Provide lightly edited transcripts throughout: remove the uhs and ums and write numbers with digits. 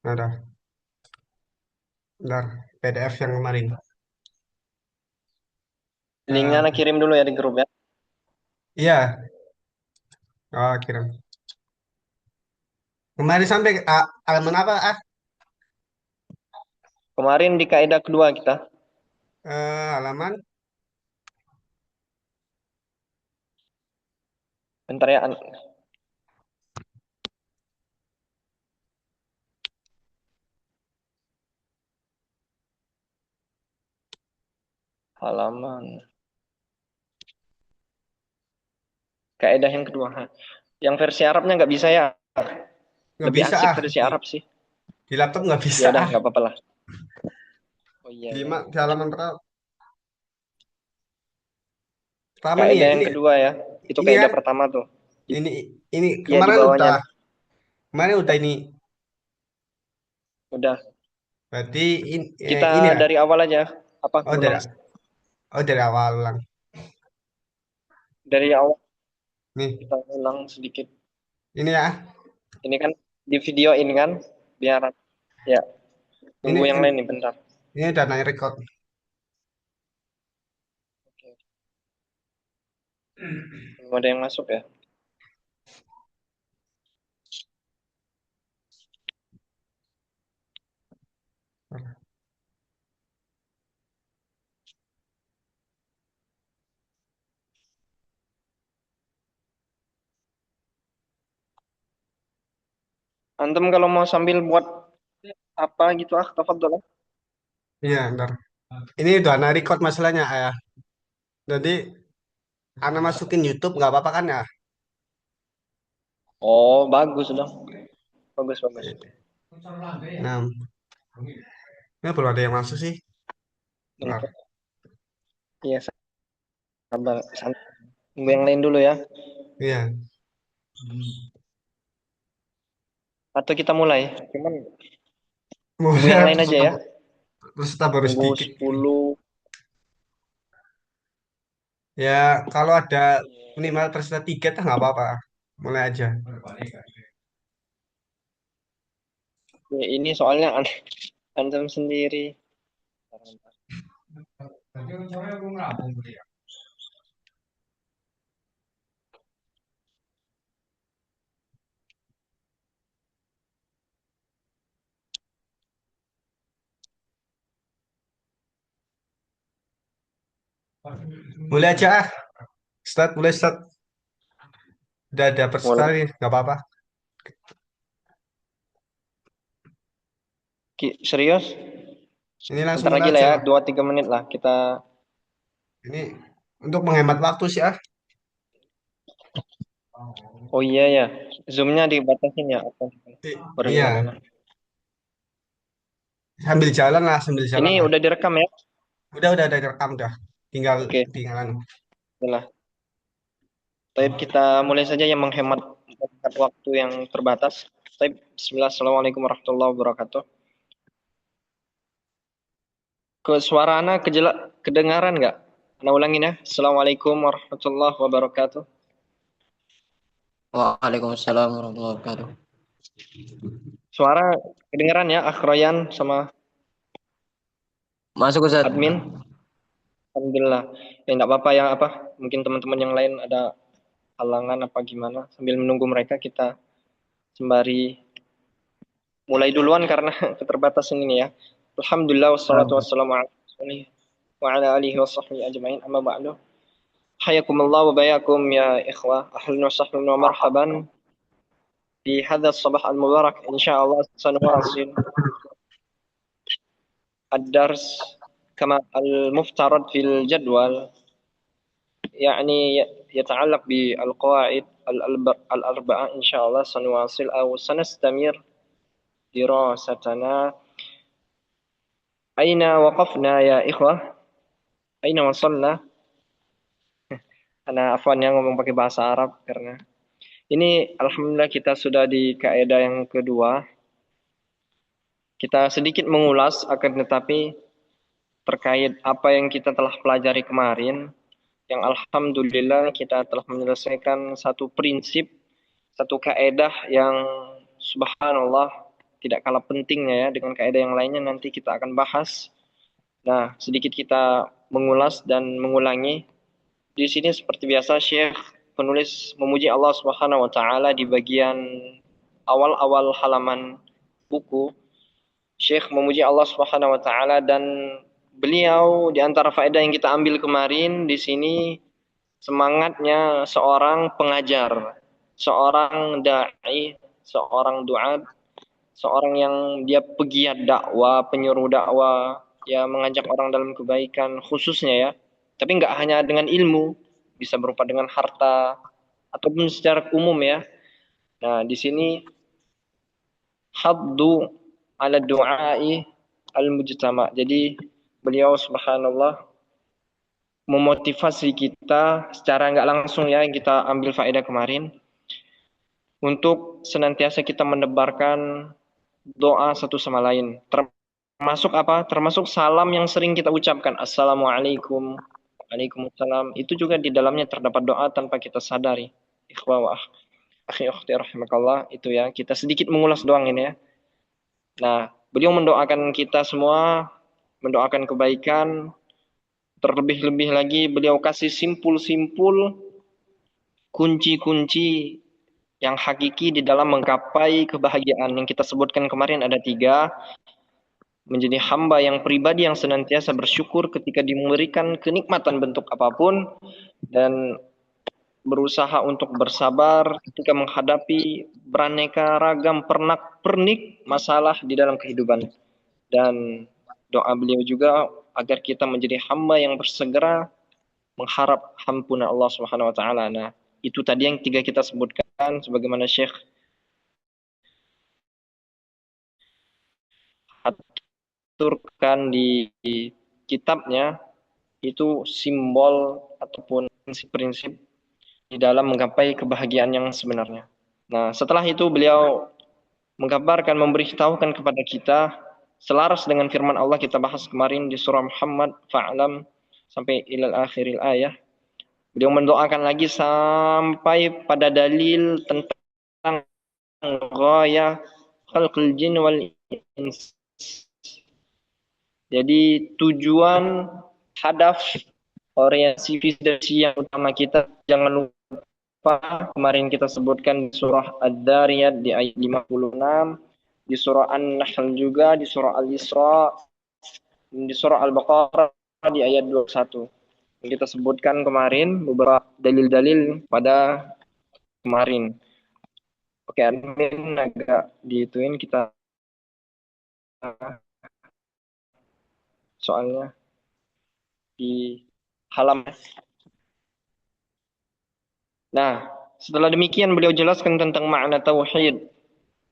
Ada, bentar, PDF yang kemarin. Linknya Eh, nak kirim dulu ya di grup ya. iya, oh, kirim. Kemarin sampai halaman apa? Kemarin di kaidah kedua kita. Halaman. Bentar ya. Halaman. Kaidah yang kedua. Yang versi Arabnya nggak bisa ya. Nggak Lebih bisa asik versi di, Arab sih. di laptop nggak Ya bisa udah nggak apa-apa lah. Oh iya Di, ya. di halaman pertama, pertama nih ya. Kaidah yang kedua ya. Itu Ini kaidah kan, pertama tuh. ini, ini Ya di bawahnya. kemarin udah ini. Udah. Berarti Kita ini lah. dari awal aja. Apa Oh dari, ulang? oh dari awal ulang. Dari awal Nih, kita ulang sedikit. ini ya. Ini kan di videoin kan. Biar ya. Ini, Tunggu yang lain nih bentar. ini udah naik record. Oke. Belum ada yang masuk ya. Antum kalau mau sambil buat apa gitu tafadhol. Iya, ntar. Ini udah naik record masalahnya ya. Jadi, Anda masukin YouTube nggak apa-apa kan ya? Oh, bagus dong. Bagus, bagus. Nah, ini belum ada yang masuk sih. Bentar. Bentar. Iya, sabar. Tunggu yang lain dulu ya. Iya. Atau kita mulai. Cuman tunggu yang Mulai lain aja ya. peserta baru Tunggu sedikit. 10. Ya, kalau ada minimal peserta tiga, tak nggak apa-apa. Mulai aja. Ya, ini soalnya antum sendiri. Bentar, bentar. Mulai aja. Start, mulai start. Udah ada peserta Mulai. nih, nggak apa-apa. Serius? Ini langsung Bentar mulai lagi lah aja ya. lah. 2-3 menit lah. Kita. Ini untuk menghemat waktu sih ah. Oh iya ya. Zoom-nya dibatasin ya. Apa? Baru ingat Iya, anak. sambil Ini jalan lah. udah direkam ya? Udah ada rekam dah. Tinggal Oke. tinggalan. Itulah. Baik, kita mulai saja yang menghemat waktu yang terbatas. Baik, Bismillah, Assalamualaikum warahmatullahi wabarakatuh. Ke suara Ana kedengaran nggak? Ana ulangin ya. Assalamualaikum warahmatullahi wabarakatuh. Waalaikumsalam warahmatullahi wabarakatuh. Suara kedengaran ya, Akhroyan sama Masuk Ustaz. admin. Alhamdulillah. Ya nggak apa-apa ya apa. Mungkin teman-teman yang lain ada halangan apa gimana. Sambil menunggu mereka kita sembari mulai duluan karena keterbatasan ini ya. Alhamdulillah wassalatu wassalamu ala rasulih wa ala alihi wa sahbihi ajma'in amma ba'du. Hayakumullah wa bayakum ya ikhwah. Ahlan wa sahlan wa marhaban في هذا الصباح المبارك إن شاء الله سنواصل الدرس كما المفترض في الجدول يعني يتعلق بالقواعد الأربعة إن شاء الله سنواصل أو سنستمر دراستنا. أين وقفنا يا إخوة؟ أين وصلنا؟ Karena Afwan yang ngomong pakai bahasa Arab karena ini alhamdulillah kita sudah di kaidah yang kedua. Kita sedikit mengulas akan tetapi terkait apa yang kita telah pelajari kemarin, yang alhamdulillah kita telah menyelesaikan satu prinsip, satu kaidah yang subhanallah tidak kalah pentingnya ya dengan kaidah yang lainnya nanti kita akan bahas. Nah, sedikit kita mengulas dan mengulangi. Di sini seperti biasa Syekh penulis memuji Allah Subhanahu wa taala di bagian awal-awal halaman buku. Syekh memuji Allah Subhanahu wa taala dan beliau di antara faedah yang kita ambil kemarin di sini semangatnya seorang pengajar, seorang dai, seorang duat, seorang yang dia pegiat dakwah, penyuruh dakwah, ya mengajak orang dalam kebaikan khususnya ya. Tapi nggak hanya dengan ilmu, bisa berupa dengan harta ataupun secara umum ya. Nah, di sini haddu ala du'ai al-mujtama. Jadi beliau subhanallah memotivasi kita secara nggak langsung ya, yang kita ambil faedah kemarin, untuk senantiasa kita menebarkan doa satu sama lain. Termasuk apa? Termasuk salam yang sering kita ucapkan. Assalamualaikum. Waalaikumsalam. Itu juga di dalamnya terdapat doa tanpa kita sadari. Ikhwah wa akhi ukhti rahimakallah. Itu ya. Kita sedikit mengulas doang ini ya. Nah, beliau mendoakan kita semua, mendoakan kebaikan. Terlebih-lebih lagi beliau kasih simpul-simpul kunci-kunci yang hakiki di dalam menggapai kebahagiaan. Yang kita sebutkan kemarin ada 3. Menjadi hamba yang pribadi yang senantiasa bersyukur ketika diberikan kenikmatan bentuk apapun, dan berusaha untuk bersabar ketika menghadapi beraneka ragam pernak-pernik masalah di dalam kehidupan. Dan doa beliau juga agar kita menjadi hamba yang bersegera mengharap ampunan Allah Subhanahu wa taala. Nah, itu tadi yang 3 kita sebutkan sebagaimana Syekh aturkan di kitabnya, itu simbol ataupun prinsip-prinsip di dalam menggapai kebahagiaan yang sebenarnya. Nah, setelah itu beliau menggambarkan, memberitahukan kepada kita selaras dengan firman Allah kita bahas kemarin di surah Muhammad fa'lam sampai ilal akhiril ayah. Beliau mendoakan lagi sampai pada dalil tentang ghaya khalqil jin wal ins. Jadi tujuan, hadaf, orientasi visi yang utama kita, jangan lupa kemarin kita sebutkan di surah Ad-Dariyat di ayat 56, di surah An-Nahl juga, di surah Al-Isra, di surah Al-Baqarah di ayat 21. Kita sebutkan kemarin beberapa dalil-dalil pada kemarin. Oke, admin agak dituin kita soalnya di halaman. Nah, setelah demikian beliau jelaskan tentang makna tauhid.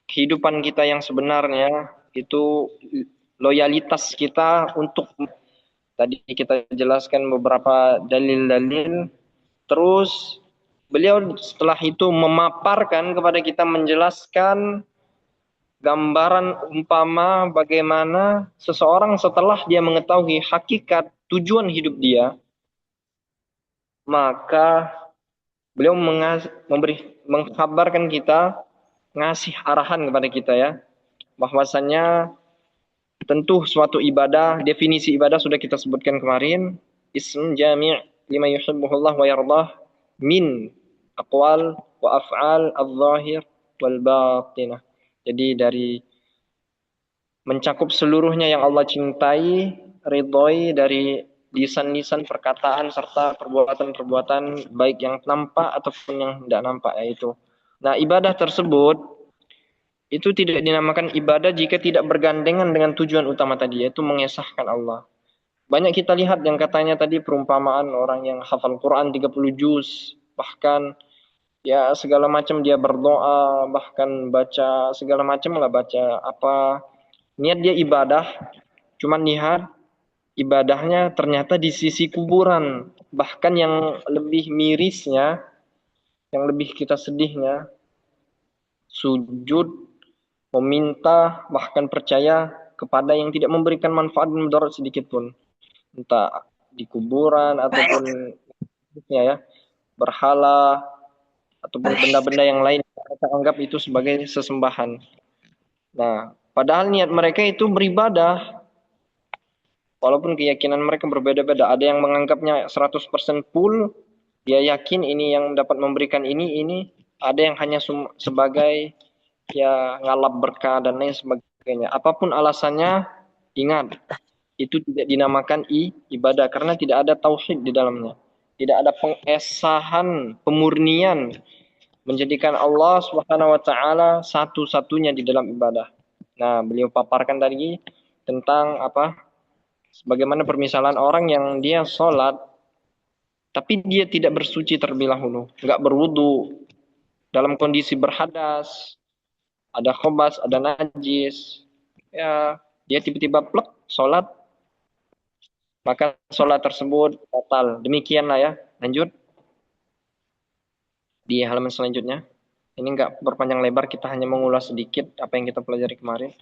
Kehidupan kita yang sebenarnya itu loyalitas kita untuk, tadi kita jelaskan beberapa dalil-dalil. Terus beliau setelah itu memaparkan kepada kita, menjelaskan gambaran umpama bagaimana seseorang setelah dia mengetahui hakikat tujuan hidup dia, maka beliau mengkabarkan kita, ngasih arahan kepada kita ya, bahwasannya tentu suatu ibadah, definisi ibadah sudah kita sebutkan kemarin, ism jami' lima yuhibbuhullah wa yardah min aqwal wa af'al al-zahir wal batinah. Jadi dari mencakup seluruhnya yang Allah cintai, ridhoi, dari lisan-lisan, perkataan, serta perbuatan-perbuatan baik yang nampak ataupun yang tidak nampak yaitu. Nah, ibadah tersebut itu tidak dinamakan ibadah jika tidak bergandengan dengan tujuan utama tadi, yaitu mengesahkan Allah. Banyak kita lihat yang katanya tadi perumpamaan orang yang hafal Quran 30 juz, bahkan ya segala macam dia berdoa, bahkan baca segala macam lah, baca apa, niat dia ibadah, cuman lihat ibadahnya ternyata di sisi kuburan. Bahkan yang lebih mirisnya, yang lebih kita sedihnya, sujud, meminta, bahkan percaya kepada yang tidak memberikan manfaat dan mudarat sedikit pun, entah di kuburan ataupun ya berhala ataupun benda-benda yang lain, kita anggap itu sebagai sesembahan. Nah, padahal niat mereka itu beribadah. Walaupun keyakinan mereka berbeda-beda. Ada yang menganggapnya 100% full, dia yakin ini yang dapat memberikan ini. Ada yang hanya sebagai ya ngalap berkah dan lain sebagainya. Apapun alasannya, ingat, itu tidak dinamakan ibadah karena tidak ada tauhid di dalamnya. Tidak ada pengesahan, pemurnian menjadikan Allah Subhanahu wa taala satu-satunya di dalam ibadah. Nah, beliau paparkan tadi tentang apa? Sebagaimana permisalan orang yang dia sholat tapi dia tidak bersuci terlebih dahulu, nggak berwudu, dalam kondisi berhadas, ada khobas, ada najis, ya dia tiba-tiba plek sholat, maka sholat tersebut batal. Demikianlah ya. Lanjut di halaman selanjutnya. Ini nggak berpanjang lebar, kita hanya mengulas sedikit apa yang kita pelajari kemarin.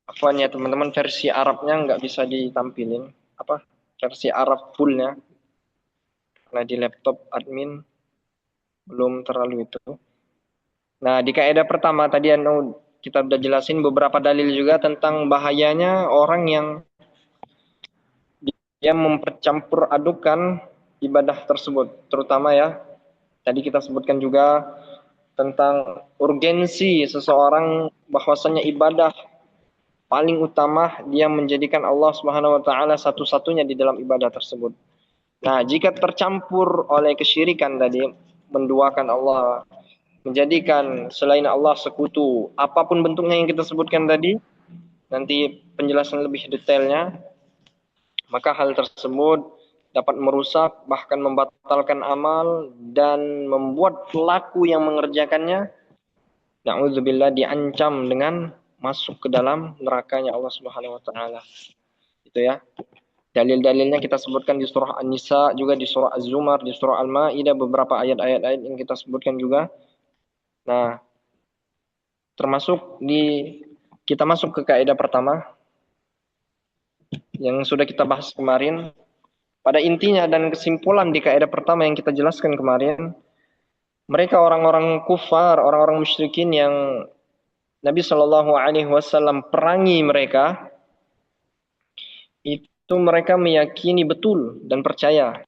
Apaan ya teman-teman, versi Arabnya nggak bisa ditampilin. Apa? Versi Arab fullnya. Nah di laptop admin belum terlalu itu. Nah di kaidah pertama tadi kita udah jelasin beberapa dalil juga tentang bahayanya orang yang dia mempercampur adukan ibadah tersebut. Terutama ya, tadi kita sebutkan juga tentang urgensi seseorang bahwasanya ibadah paling utama dia menjadikan Allah Subhanahu wa taala satu-satunya di dalam ibadah tersebut. Nah, jika tercampur oleh kesyirikan tadi, menduakan Allah, menjadikan selain Allah sekutu, apapun bentuknya yang kita sebutkan tadi, nanti penjelasan lebih detailnya, maka hal tersebut dapat merusak bahkan membatalkan amal dan membuat pelaku yang mengerjakannya na'udzubillah diancam dengan masuk ke dalam nerakanya Allah Subhanahu wa taala. Itu ya. Dalil-dalilnya kita sebutkan di surah An-Nisa, juga di surah Az-Zumar, di surah Al-Maidah, beberapa ayat-ayat yang kita sebutkan juga. Nah, termasuk kita masuk ke kaidah pertama yang sudah kita bahas kemarin. Pada intinya dan kesimpulan di kaidah pertama yang kita jelaskan kemarin, mereka orang-orang kufar, orang-orang musyrikin yang Nabi Shallallahu Alaihi Wasallam perangi mereka, itu mereka meyakini betul dan percaya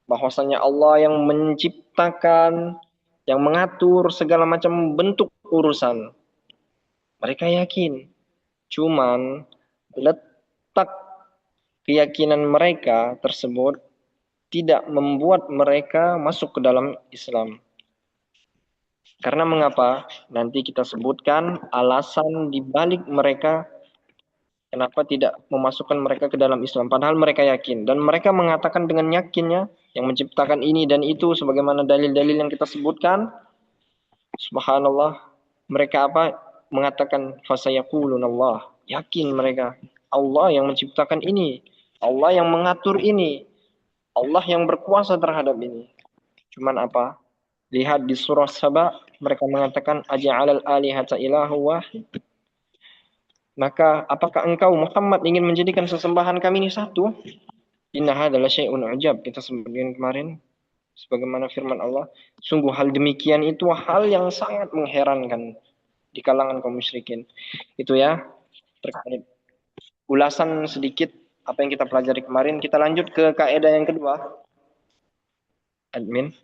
bahwasanya Allah yang menciptakan, yang mengatur segala macam bentuk urusan. Mereka yakin. Cuman letak keyakinan mereka tersebut tidak membuat mereka masuk ke dalam Islam. Karena mengapa? Nanti kita sebutkan alasan dibalik mereka kenapa tidak memasukkan mereka ke dalam Islam. Padahal mereka yakin. Dan mereka mengatakan dengan yakinnya yang menciptakan ini dan itu sebagaimana dalil-dalil yang kita sebutkan. Subhanallah. Mereka apa? Mengatakan fasayaqulun Allah. Yakin mereka. Allah yang menciptakan ini. Allah yang mengatur ini. Allah yang berkuasa terhadap ini. Cuman apa? Lihat di surah Saba, mereka mengatakan aja'alal alihata ilahu wahid. Maka apakah engkau Muhammad ingin menjadikan sesembahan kami ini satu? Inna hadzal syai'un ujab. Kita sebutkan kemarin sebagaimana firman Allah, sungguh hal demikian itu hal yang sangat mengherankan di kalangan kaum musyrikin. Itu ya terkait ulasan sedikit apa yang kita pelajari kemarin. Kita lanjut ke kaidah yang kedua. Admin.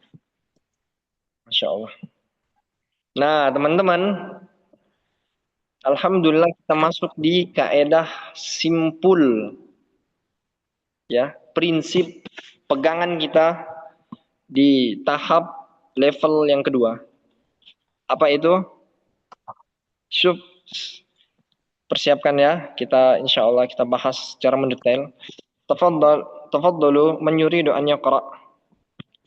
Masya Allah. Nah, teman-teman, alhamdulillah kita masuk di kaidah simpul. Ya, prinsip pegangan kita di tahap level yang kedua. Apa itu? Syuf, persiapkan ya. Kita insya Allah kita bahas secara mendetail. Tafaddalu man yuridu an yaqra.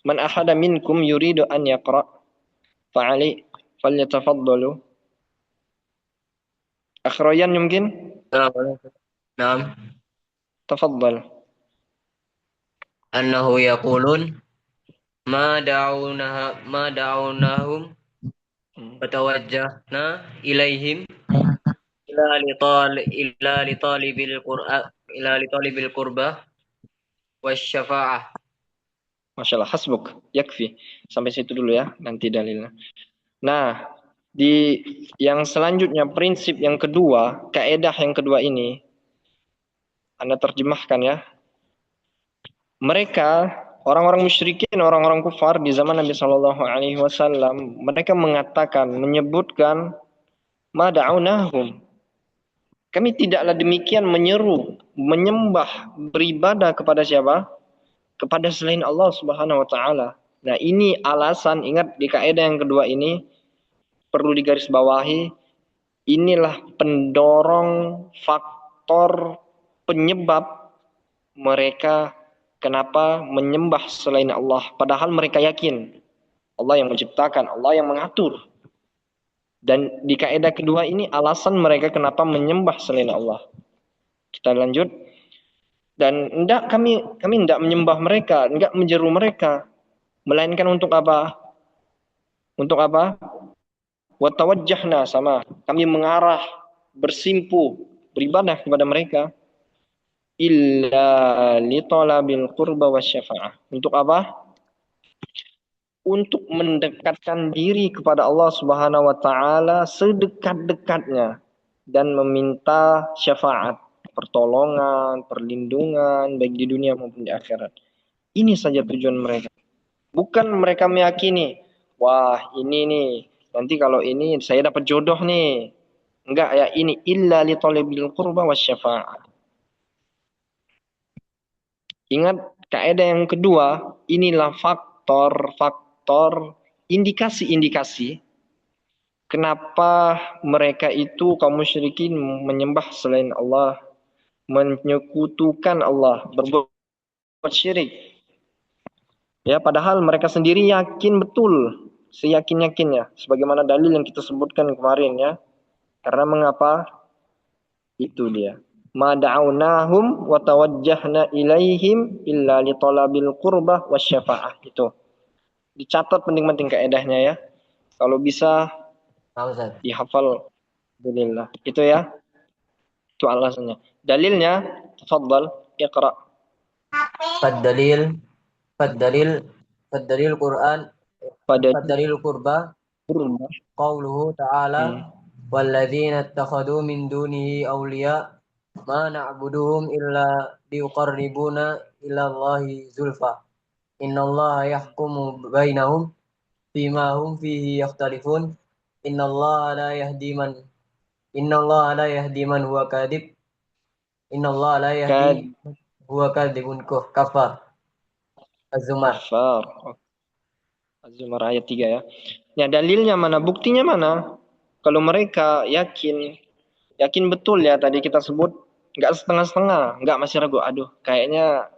Man ahada minkum yuridu an yaqra. Fa'ali falyatafaddalu. Akhroyan mungkin? Naam. Tafaddal. Annahu yaqulun ma da'unahum fatawajjahna ilaihim ila li talibil qurba wasyafa'ah. Masya Allah, hasbuk, yakfi. Sampai situ dulu ya, nanti dalilnya. Nah, di yang selanjutnya, prinsip yang kedua, kaedah yang kedua ini, Anda terjemahkan ya. Mereka, orang-orang musyrikin, orang-orang kufar di zaman Nabi Shallallahu Alaihi Wasallam, mereka mengatakan, menyebutkan, mada'unahum. Kami tidaklah demikian menyeru, menyembah, beribadah kepada siapa? Kepada selain Allah Subhanahu wa taala. Nah, ini alasan, ingat di kaidah yang kedua ini perlu digarisbawahi, inilah pendorong faktor penyebab mereka kenapa menyembah selain Allah padahal mereka yakin Allah yang menciptakan, Allah yang mengatur. Dan di kaidah kedua ini alasan mereka kenapa menyembah selain Allah. Kita lanjut. Dan kami tidak menyembah mereka, enggak menjeru mereka, melainkan untuk apa? Untuk apa? Watawajjahna, sama kami mengarah, bersimpu, beribadah kepada mereka, illa li talabil qurba wasyafa'ah. Untuk apa? Untuk mendekatkan diri kepada Allah Subhanahu wa taala sedekat-dekatnya dan meminta syafaat, pertolongan, perlindungan baik di dunia maupun di akhirat. Ini saja tujuan mereka. Bukan mereka meyakini, wah ini nih, nanti kalau ini saya dapat jodoh nih. Enggak ya, ini illa li talibil qurba wasyafa'ah. Ingat kaidah yang kedua, inilah faktor-faktor, indikasi-indikasi kenapa mereka itu kaum musyrikin menyembah selain Allah, menyekutukan Allah, berbuat syirik. Ya, padahal mereka sendiri yakin betul, seyakin-yakinnya, sebagaimana dalil yang kita sebutkan kemarin ya. Karena mengapa? Itu dia. Ma da'awnahum wa tawajjahna ilaihim illa li talabil qurbah wasyafa'ah. Itu. Dicatat penting-penting kaedahnya ya. Kalau bisa Nah, Ustaz. dihafal, alhamdulillah. Itu ya. Itu alasannya. Dalilnya, tafadhal, iqra. Fad-dalil Quran Pada Fad-dalil qurba qurba. qauluhu ta'ala walladzina ittakhadhu min dunihi awliya ma na'buduhum illa liqarribuna ila Allahi zulfa innallaha yahkumu bainahum fima hum fihi yakhtalifun innallaha la yahdi man huwa kadhib innallaha la yahdi huwa kadhibun kafar Az-Zumar. Kafar. Az-Zumar ayat 3 ya. Ya, dalilnya mana? Buktinya mana? Kalau mereka yakin betul ya tadi kita sebut, nggak setengah-setengah, nggak masih ragu. Aduh, kayaknya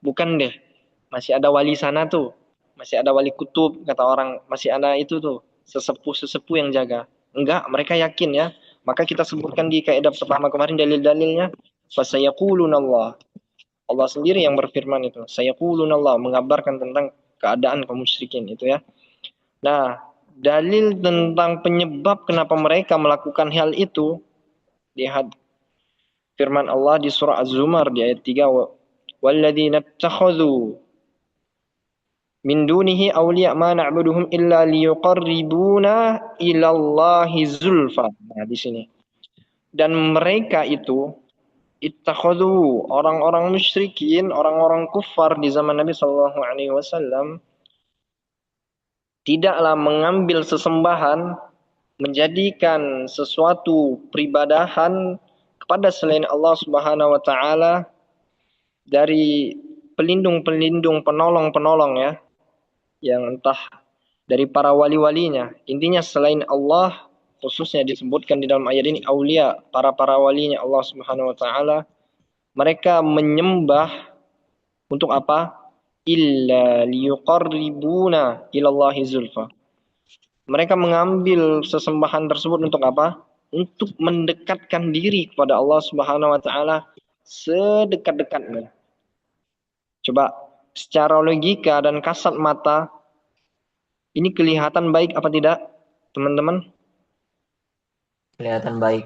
bukan deh. Masih ada wali sana tuh. Masih ada wali kutub, kata orang. Masih ada itu tuh, sesepuh-sesepuh yang jaga. Enggak, mereka yakin ya. Maka kita sebutkan di kaidah pertama kemarin dalil-dalilnya. Fasayaquluna Allah. Allah sendiri yang berfirman itu. Sayaquluna Allah, mengabarkan tentang keadaan kaum musyrikin itu ya. Nah, dalil tentang penyebab kenapa mereka melakukan hal itu, lihat firman Allah di surah Az-Zumar di ayat 3, walladzina ittakhadhu min dunihi awliya ma na'buduhum illa liyuqarribuna ilallahi zulfa. Nah, di sini. Dan mereka itu ittakhadhu, orang-orang musyrikin, orang-orang kufar di zaman Nabi sallallahu alaihi wasallam tidaklah mengambil sesembahan, menjadikan sesuatu peribadahan kepada selain Allah Subhanahu wa taala dari pelindung-pelindung, penolong-penolong ya, yang entah dari para wali-walinya. Intinya selain Allah, khususnya disebutkan di dalam ayat ini aulia, para walinya Allah Subhanahu wa taala, mereka menyembah untuk apa? Illa liyuqarribuna ilallahi zulfa. Mereka mengambil sesembahan tersebut untuk apa? Untuk mendekatkan diri kepada Allah Subhanahu wa taala sedekat-dekatnya. Coba secara logika dan kasat mata ini kelihatan baik apa tidak, teman-teman? Kelihatan baik.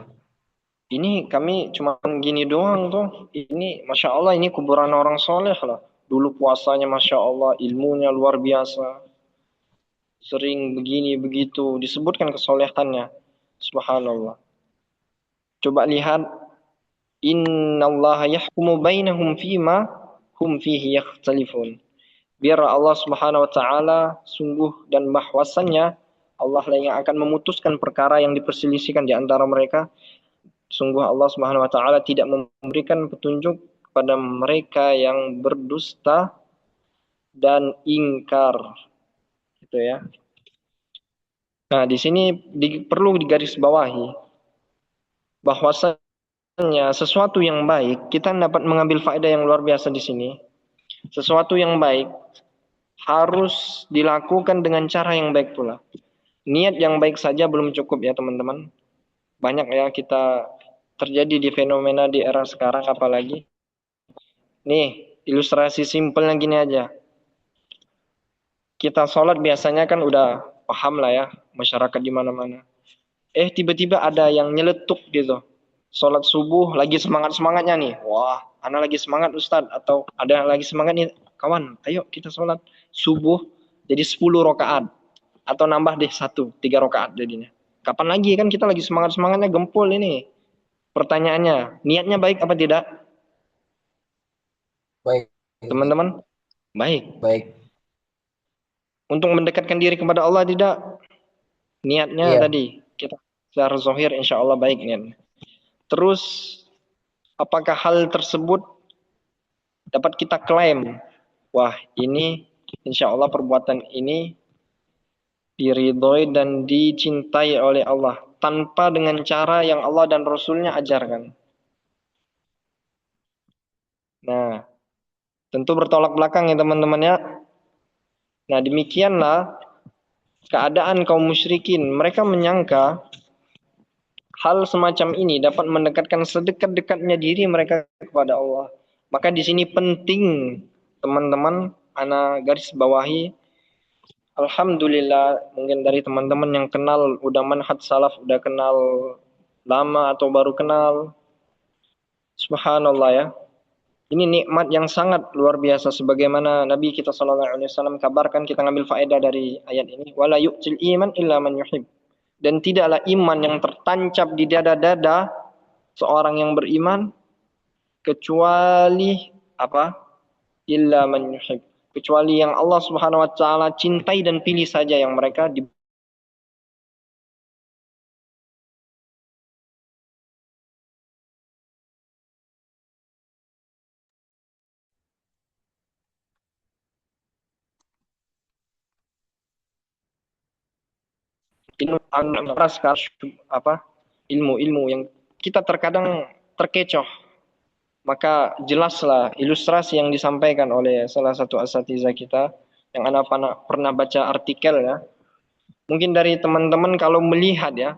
Ini kami cuma gini doang tuh. Ini Masya Allah, ini kuburan orang soleh loh. Dulu puasanya Masya Allah, ilmunya luar biasa. Sering begini begitu, disebutkan kesolehannya. Subhanallah. Coba lihat, innallaha yahkumu bainahum fima hum fihi yakhtalifun. Biar Allah Subhanahu wa taala sungguh dan bahwasannya Allah lah yang akan memutuskan perkara yang diperselisihkan di antara mereka. Sungguh Allah Subhanahu wa taala tidak memberikan petunjuk kepada mereka yang berdusta dan ingkar. Gitu ya. Nah, di sini perlu digarisbawahi bahwasanya sesuatu yang baik, kita dapat mengambil faedah yang luar biasa di sini. Sesuatu yang baik harus dilakukan dengan cara yang baik pula. Niat yang baik saja belum cukup ya teman-teman. Banyak ya kita terjadi di fenomena di era sekarang apalagi. Nih, ilustrasi simpelnya gini aja. Kita sholat biasanya kan udah paham lah ya, masyarakat di mana-mana. Tiba-tiba ada yang nyeletuk gitu. Sholat subuh lagi semangat-semangatnya nih. Wah, anak lagi semangat Ustadz. Atau ada lagi semangat nih, kawan, ayo kita sholat subuh jadi 10 rakaat. Atau nambah deh 3 rakaat jadinya. Kapan lagi, kan kita lagi semangat-semangatnya gempul ini. Pertanyaannya, niatnya baik apa tidak? Baik. Teman-teman, baik. Baik. Untuk mendekatkan diri kepada Allah tidak? Niatnya Iya. tadi, kita secara zahir insya Allah baik niatnya. Terus, apakah hal tersebut dapat kita klaim? Wah, ini insya Allah perbuatan ini diridhoi dan dicintai oleh Allah tanpa dengan cara yang Allah dan Rasulnya ajarkan. Nah, tentu bertolak belakang ya teman-teman ya. Nah, demikianlah keadaan kaum musyrikin. Mereka menyangka hal semacam ini dapat mendekatkan sedekat-dekatnya diri mereka kepada Allah. Maka di sini penting teman-teman, ana garis bawahi. Alhamdulillah mungkin dari teman-teman yang kenal udah manhaj salaf, udah kenal lama atau baru kenal. Subhanallah ya. Ini nikmat yang sangat luar biasa sebagaimana Nabi kita sallallahu alaihi wasallam kabarkan, kita ngambil faedah dari ayat ini. Wala yu'til iman illa man yuhib. Dan tidaklah iman yang tertancap di dada-dada seorang yang beriman kecuali apa? Illa man yuhib. Kecuali yang Allah Subhanahu wa taala cintai dan pilih saja yang mereka di ilmu-ilmu yang kita terkadang terkecoh. Maka jelaslah ilustrasi yang disampaikan oleh salah satu asatidzah kita yang anak pernah baca artikel ya. Mungkin dari teman-teman kalau melihat ya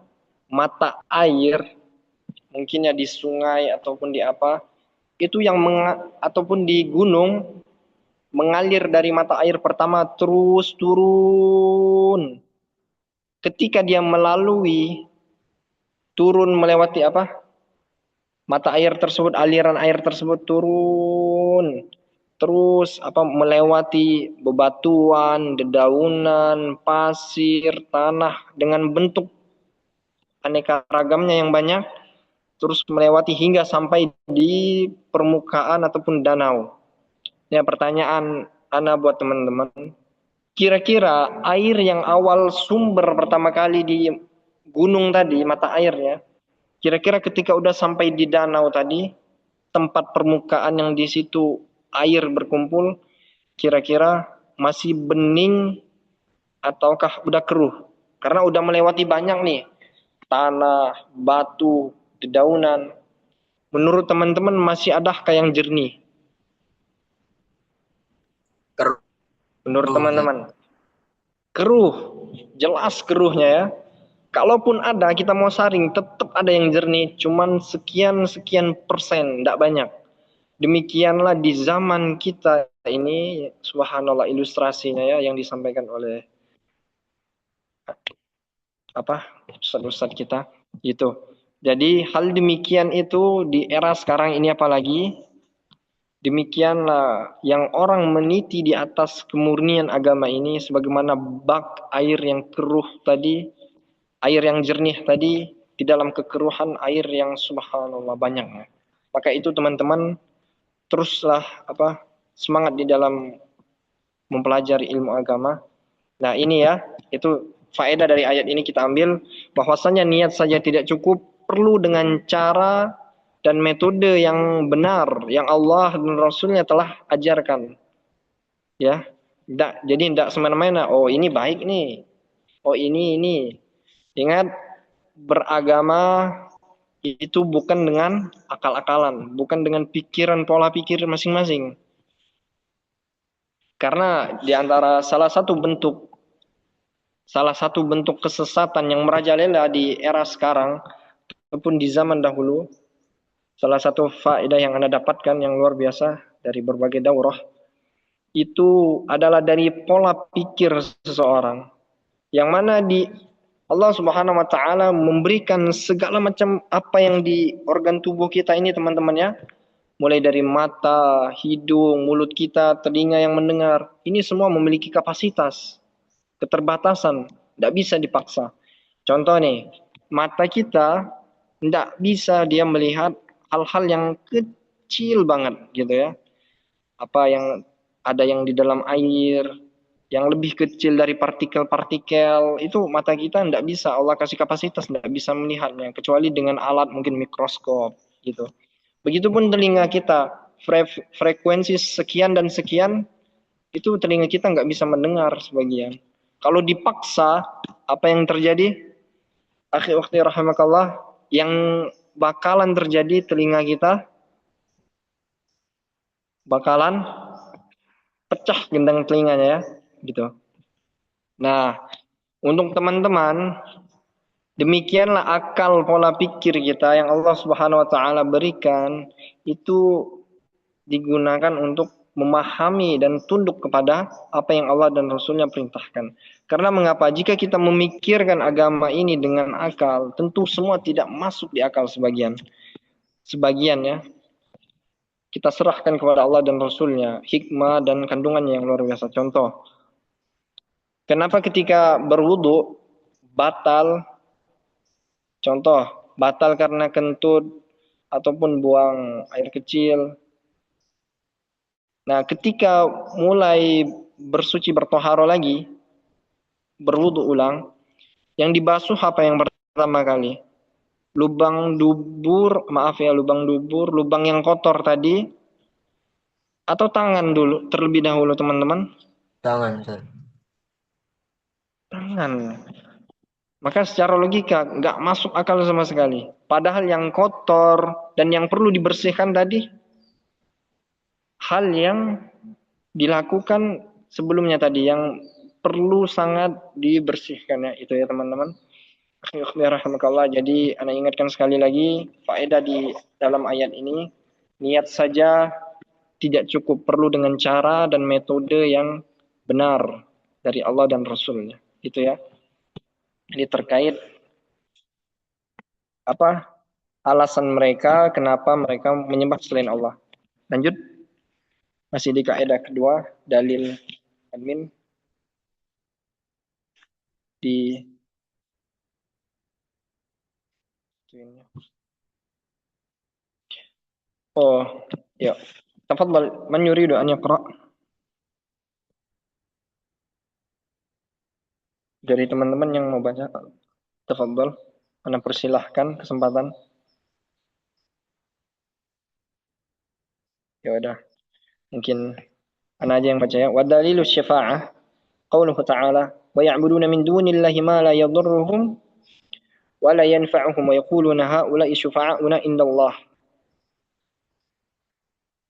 mata air mungkin ya di sungai ataupun di apa itu yang ataupun di gunung mengalir dari mata air pertama terus turun. Ketika dia melalui turun melewati apa? Mata air tersebut, aliran air tersebut turun terus melewati bebatuan, dedaunan, pasir, tanah dengan bentuk aneka ragamnya yang banyak, terus melewati hingga sampai di permukaan ataupun danau. Ya, pertanyaan ana buat teman-teman, kira-kira air yang awal sumber pertama kali di gunung tadi, mata airnya, kira-kira ketika udah sampai di danau tadi, tempat permukaan yang di situ air berkumpul, kira-kira masih bening ataukah udah keruh? Karena udah melewati banyak nih, tanah, batu, dedaunan. Menurut teman-teman masih adakah yang jernih? Keruh. Menurut teman-teman? Keruh, jelas keruhnya ya. Kalaupun ada, kita mau saring, tetap ada yang jernih, cuman sekian persen, tidak banyak. Demikianlah di zaman kita ini, subhanallah ilustrasinya ya, yang disampaikan oleh ustaz-ustaz kita, gitu. Jadi hal demikian itu di era sekarang ini apalagi, Demikianlah yang orang meniti di atas kemurnian agama ini sebagaimana bak air yang keruh tadi, air yang jernih tadi di dalam kekeruhan air yang subhanallah banyaknya. Maka itu teman-teman teruslah semangat di dalam mempelajari ilmu agama. Nah, ini ya, itu faedah dari ayat ini kita ambil bahwasanya niat saja tidak cukup, perlu dengan cara dan metode yang benar yang Allah dan Rasulnya telah ajarkan. Ya, jadi tidak semena-mena. Oh ini baik nih. Oh ini. Ingat, beragama itu bukan dengan akal-akalan, bukan dengan pikiran pola pikir masing-masing. Karena di antara salah satu bentuk kesesatan yang merajalela di era sekarang ataupun di zaman dahulu, salah satu faedah yang Anda dapatkan yang luar biasa dari berbagai daurah itu adalah dari pola pikir seseorang, yang mana di Allah Subhanahu wa taala memberikan segala macam apa yang di organ tubuh kita ini teman-teman ya. Mulai dari mata, hidung, mulut kita, telinga yang mendengar. Ini semua memiliki kapasitas, keterbatasan, tidak bisa dipaksa. Contoh nih, mata kita tidak bisa dia melihat hal-hal yang kecil banget gitu ya. Apa yang ada yang di dalam air, yang lebih kecil dari partikel-partikel, itu mata kita tidak bisa, Allah kasih kapasitas tidak bisa melihatnya, kecuali dengan alat mungkin mikroskop gitu. Begitupun telinga kita, frekuensi sekian dan sekian, itu telinga kita nggak bisa mendengar sebagian. Kalau dipaksa, apa yang terjadi? Akhi ukhti rahimakallah, yang bakalan terjadi telinga kita bakalan pecah gendang telinganya ya, gitu. Nah, untuk teman-teman, demikianlah akal pola pikir kita yang Allah Subhanahu wa taala berikan itu digunakan untuk memahami dan tunduk kepada apa yang Allah dan Rasulnya perintahkan. Karena mengapa? Jika kita memikirkan agama ini dengan akal, tentu semua tidak masuk di akal sebagian. Sebagian ya, kita serahkan kepada Allah dan Rasulnya, hikmah dan kandungannya yang luar biasa. Contoh, kenapa ketika berwudu batal? Contoh, batal karena kentut ataupun buang air kecil. Nah, ketika mulai bersuci bertoharo lagi, berwudu ulang, yang dibasuh apa yang pertama kali? Lubang dubur, lubang yang kotor tadi, atau tangan dulu, terlebih dahulu teman-teman? Tangan, Ustaz. Tangan. Maka secara logika nggak masuk akal sama sekali. Padahal yang kotor dan yang perlu dibersihkan tadi hal yang dilakukan sebelumnya tadi yang perlu sangat dibersihkan ya itu ya teman-teman. Jadi Anda ingatkan sekali lagi faedah di dalam ayat ini, niat saja tidak cukup, perlu dengan cara dan metode yang benar dari Allah dan Rasulnya. Itu ya. Ini terkait alasan mereka kenapa mereka menyembah selain Allah. Lanjut. Masih di kaidah kedua, dalil admin di ya. Tafadhal, man yuridu an yaqra? Dari teman-teman yang mau baca, tafadhal. Ana persilahkan kesempatan. Ya udah, mungkin ana aja yang baca ya. Wa dalilu syafa'ah qauluhu ta'ala wa ya'buduna min dunillahi ma la yadhurruhum wa la yanfa'uhum wa yaquluna haula'i syufa'auna indallah.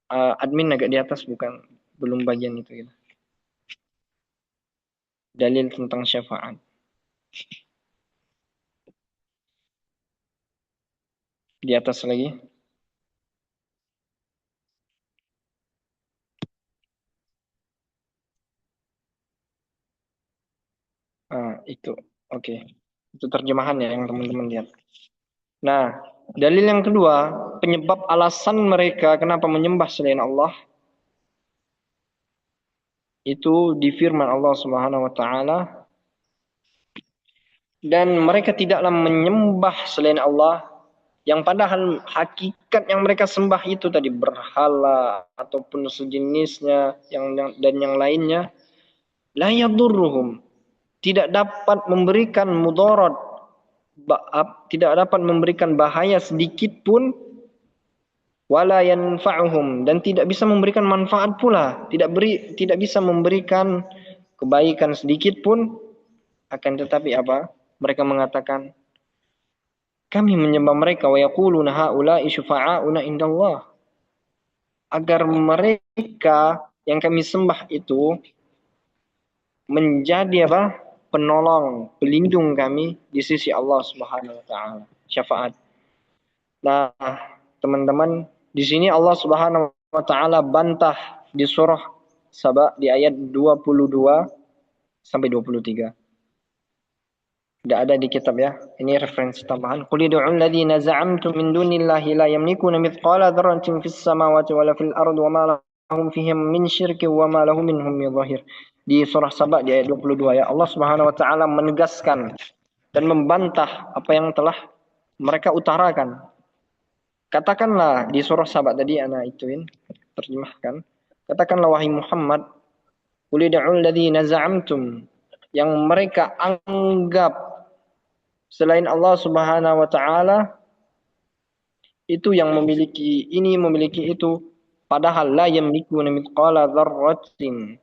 Admin agak di atas bukan, belum bagian itu gitu. Dalil tentang syafaat. Di atas lagi. Itu. Oke. Itu terjemahan ya yang teman-teman lihat. Nah, Dalil yang kedua, penyebab alasan mereka kenapa menyembah selain Allah itu di firman Allah Subhanahu wa taala, dan mereka tidaklah menyembah selain Allah yang padahal hakikat yang mereka sembah itu tadi berhala ataupun sejenisnya dan yang lainnya, la yadurruhum, tidak dapat memberikan mudarat, tidak dapat memberikan bahaya sedikit pun, wala yanfa'uhum, dan tidak bisa memberikan manfaat pula, tidak bisa memberikan kebaikan sedikit pun. Akan tetapi apa? Mereka mengatakan, kami menyembah mereka, wa yaquluna haula'i syufa'auna indallah, agar mereka yang kami sembah itu menjadi apa? Penolong, pelindung kami di sisi Allah Subhanahu wa taala, syafaat. Nah, teman-teman, di sini Allah Subhanahu wa taala bantah di surah Saba di ayat 22 sampai 23. Tidak ada di kitab ya. Ini referensi tambahan. Qul ud'u alladziina za'amtum min dunillahi la yamlikuna mithqala dzarratin fis samawati wala fil ardi wa ma lahum fihim min syirkin wa ma lahum minhum min dhahir. Di surah Saba di ayat 22 ya. Allah Subhanahu wa taala menegaskan dan membantah apa yang telah mereka utarakan. Katakanlah di surah Saba tadi ana ituin terjemahkan. Katakanlah wahai Muhammad, qul ud'u alladziina za'amtum, yang mereka anggap selain Allah Subhanahu wa taala itu yang memiliki ini, memiliki itu, padahal la yamlikuna mithqala dzarratin,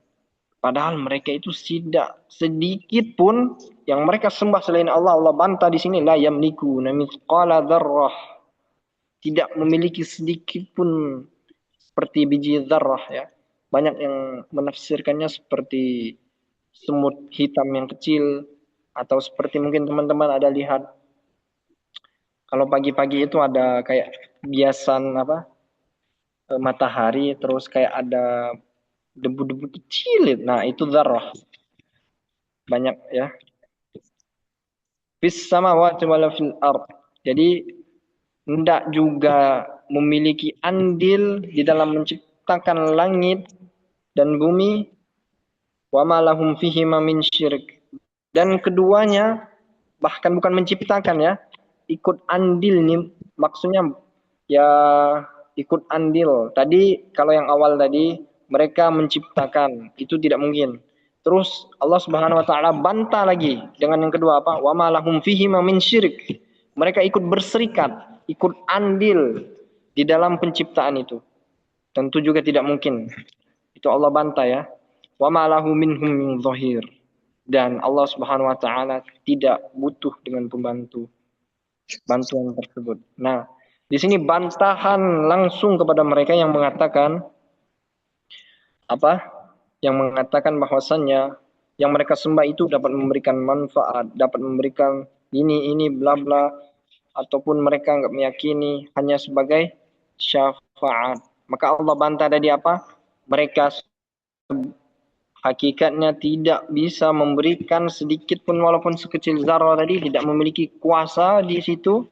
padahal mereka itu tidak sedikit pun yang mereka sembah selain Allah. Allah bantah di sini, la yamlikuna mithqala dzarrah, tidak memiliki sedikit pun seperti biji dzarrah ya. Banyak yang menafsirkannya seperti semut hitam yang kecil, atau seperti mungkin teman-teman ada lihat kalau pagi-pagi itu ada kayak biasan apa matahari, terus kayak ada debu-debu kecil. Nah, itu dzarrah. Banyak ya. Fis samawati wala fil ard. Jadi hendak juga memiliki andil di dalam menciptakan langit dan bumi, wa ma lahum fihi min syirk. Dan keduanya bahkan bukan menciptakan ya, ikut andil nih, maksudnya ya ikut andil. Tadi kalau yang awal tadi mereka menciptakan, itu tidak mungkin. Terus Allah Subhanahu wa taala bantah lagi dengan yang kedua apa? Wa ma lahum fihi min syirk. Mereka ikut berserikat, ikut andil di dalam penciptaan itu. Tentu juga tidak mungkin. Itu Allah bantah ya. Wa ma lahu minhum min dhahir. Dan Allah Subhanahu wa taala tidak butuh dengan pembantu bantuan tersebut. Nah, di sini bantahan langsung kepada mereka yang mengatakan apa? Yang mengatakan bahwasannya yang mereka sembah itu dapat memberikan manfaat, dapat memberikan ini bla bla, ataupun mereka enggak meyakini hanya sebagai syafaat. Maka Allah bantah tadi apa? Mereka hakikatnya tidak bisa memberikan sedikit pun walaupun sekecil zarah tadi, tidak memiliki kuasa di situ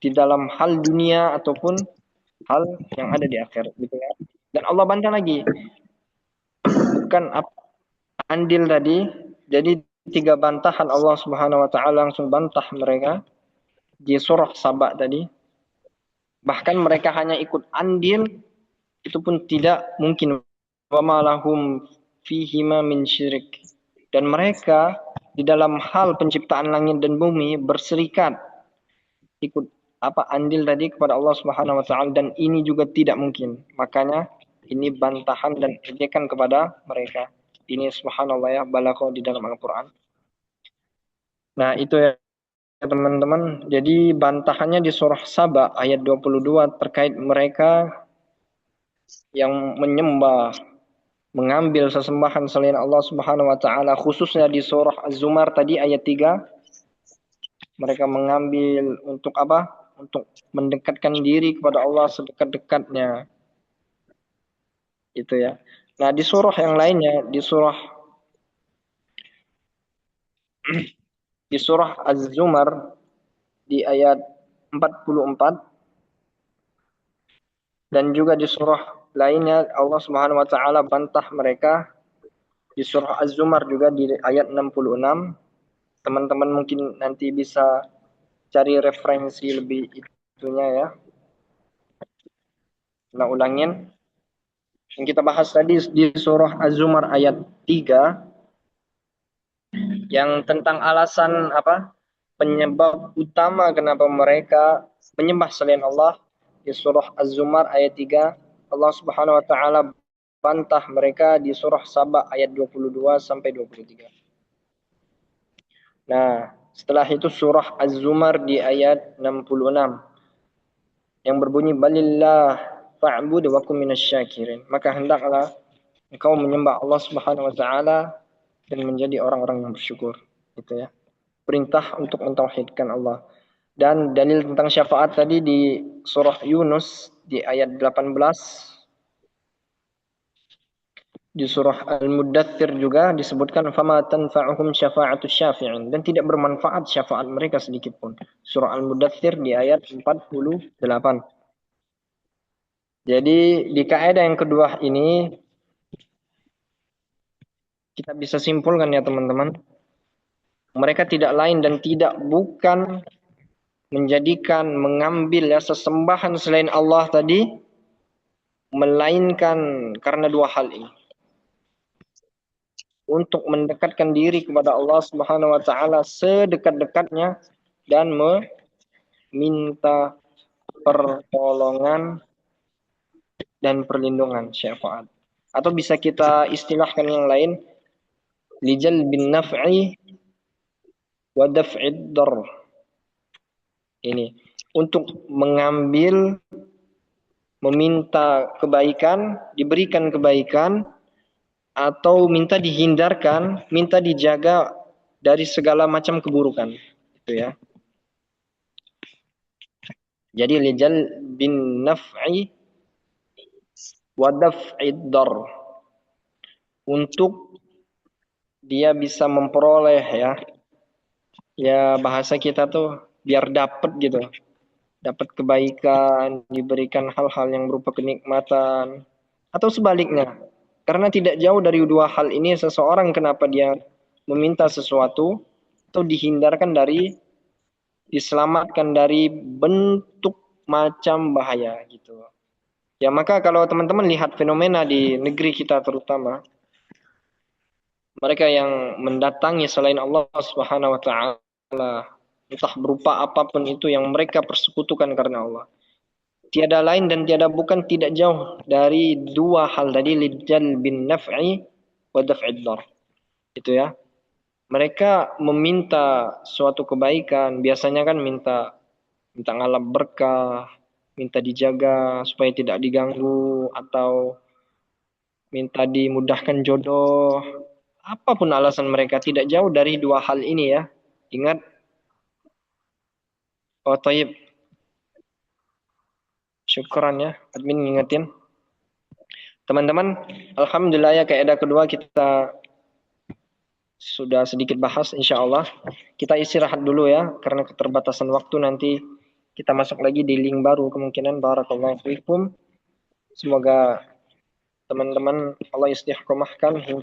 di dalam hal dunia ataupun hal yang ada di akhirat gitu ya. Dan Allah bantah lagi, bukan andil tadi. Jadi 3 bantahan Allah Subhanahu wa taala langsung bantah mereka di surah Saba tadi. Bahkan mereka hanya ikut andil, itu pun tidak mungkin. Wa ma lahum fihima min syirik. Dan mereka di dalam hal penciptaan langit dan bumi berserikat, ikut apa andil tadi kepada Allah Subhanahu wa taala, dan ini juga tidak mungkin. Makanya ini bantahan dan ejekan kepada mereka. Ini subhanallah ya, balaghah di dalam Al-Qur'an. Nah, itu ya teman-teman. Jadi bantahannya di surah Saba ayat 22 terkait mereka yang menyembah, mengambil sesembahan selain Allah Subhanahu wa taala, khususnya di surah Az-Zumar tadi ayat 3. Mereka mengambil untuk apa? Untuk mendekatkan diri kepada Allah sedekat-dekatnya. Itu ya. Nah, di surah yang lainnya, di surah Az-Zumar di ayat 44 dan juga di surah lainnya Allah Subhanahu wa taala bantah mereka di surah Az-Zumar juga di ayat 66. Teman-teman mungkin nanti bisa cari referensi lebih itunya ya. Nah, ulangin. Yang kita bahas tadi di surah Az-Zumar ayat 3 yang tentang alasan penyebab utama kenapa mereka menyembah selain Allah. Di surah Az-Zumar ayat 3 Allah Subhanahu wa taala bantah mereka di surah Saba ayat 22 sampai 23. Nah, setelah itu surah Az-Zumar di ayat 66 yang berbunyi balillah fa'bud wa kum minasyakirin. Maka hendaklah engkau menyembah Allah Subhanahu wa taala dan menjadi orang-orang yang bersyukur. Gitu ya. Perintah untuk mentauhidkan Allah. Dan dalil tentang syafaat tadi di surah Yunus di ayat 18. Di surah Al-Muddathir juga disebutkan fama tanfa'uhum syafa'atus syafi'in, dan tidak bermanfaat syafaat mereka sedikit pun. Surah Al-Muddathir di ayat 48. Jadi di kaidah yang kedua ini kita bisa simpulkan ya teman-teman, mereka tidak lain dan tidak bukan mengambil ya sesembahan selain Allah tadi, melainkan karena dua hal ini. Untuk mendekatkan diri kepada Allah Subhanahu wa taala sedekat-dekatnya dan meminta pertolongan dan perlindungan, syafaat. Atau bisa kita istilahkan yang lain, lijal bin naf'i wa daf'id dar. Ini untuk mengambil, meminta kebaikan, diberikan kebaikan, atau minta dihindarkan, minta dijaga dari segala macam keburukan. Itu ya. Jadi lijal bin naf'i wa daf'id dar. Untuk dia bisa memperoleh ya bahasa kita tuh biar dapat gitu. Dapat kebaikan, diberikan hal-hal yang berupa kenikmatan, atau sebaliknya. Karena tidak jauh dari dua hal ini seseorang kenapa dia meminta sesuatu atau diselamatkan dari bentuk macam bahaya gitu. Ya maka kalau teman-teman lihat fenomena di negeri kita terutama, mereka yang mendatangi selain Allah Subhanahu wa taala, entah berupa apapun itu yang mereka persekutukan karena Allah, tiada lain dan tiada bukan tidak jauh dari dua hal tadi, lijal bin naf'i wa daf'id dar. Itu ya. Mereka meminta suatu kebaikan, biasanya kan minta ngalap berkah, minta dijaga supaya tidak diganggu, atau minta dimudahkan jodoh. Apapun alasan mereka, tidak jauh dari dua hal ini ya. Ingat. Oh, taib. Syukran ya, admin ngingetin. Teman-teman, alhamdulillah ya kaidah kedua kita sudah sedikit bahas, insya Allah. Kita istirahat dulu ya, karena keterbatasan waktu, nanti kita masuk lagi di link baru kemungkinan. Barakallahu fiikum. Semoga teman-teman Allah istiqomahkan